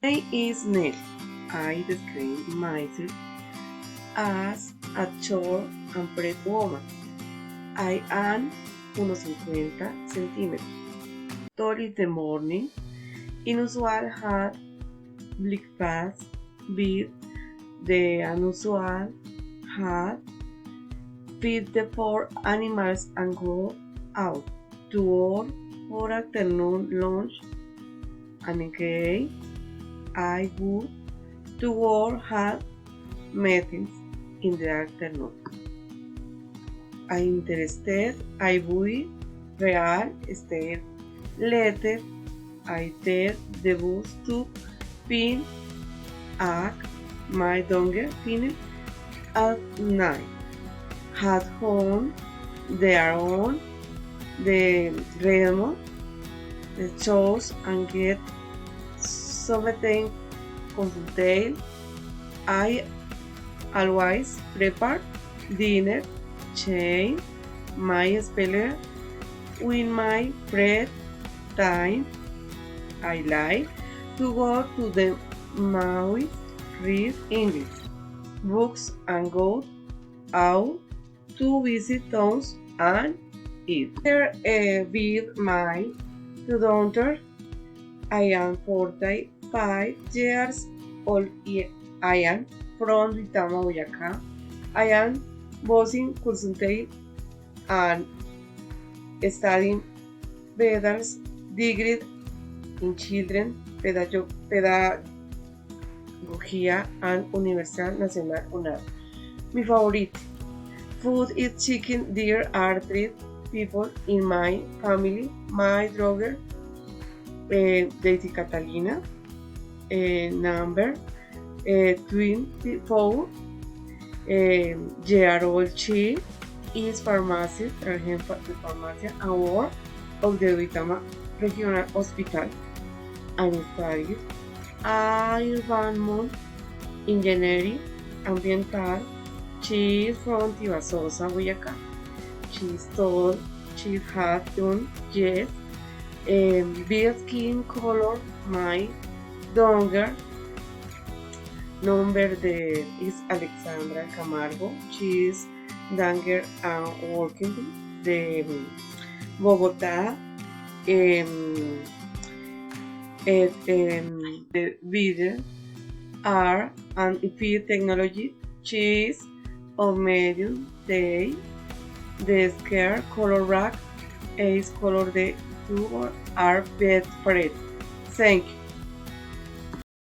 My name is Nell. I describe myself as a short and pretty woman. I am 150 centimeters. Tall in the morning. Inusual hat, breakfast, with the unusual hat, feed the four animals and go out to work for afternoon lunch. And again, I would to work had meetings in the afternoon. I interested, I would real estate later. I take the bus to pin at my younger finish at night. Had home their own the rhythm, the shows and get something consultate. I always prepare dinner, change my speller with my bread time. I like to go to the movies, read English books and go out to visit towns and eat. Here with my two daughters, I am 45 years old. I am from Ritama, Boyacá. I am bossing consultate and studying bachelor's degree in children pedagogía and Universidad Nacional UNAD. Mi favorito. Food is chicken. There are three people in my family. My daughter, Daisy Catalina, number 24. Year-old. She is pharmacist, trabaja de farmacia, award of the Duitama Regional Hospital and studies environment engineering ambiental. She is from Tibasosa, Boyacá. She is tall. She has done yes. Be skin color. My younger number is Alexandra Camargo. She is younger and working the Bogotá. The video art and feed technology. She is of medium day. The scare color rack is color the two are bed for it. Thank you.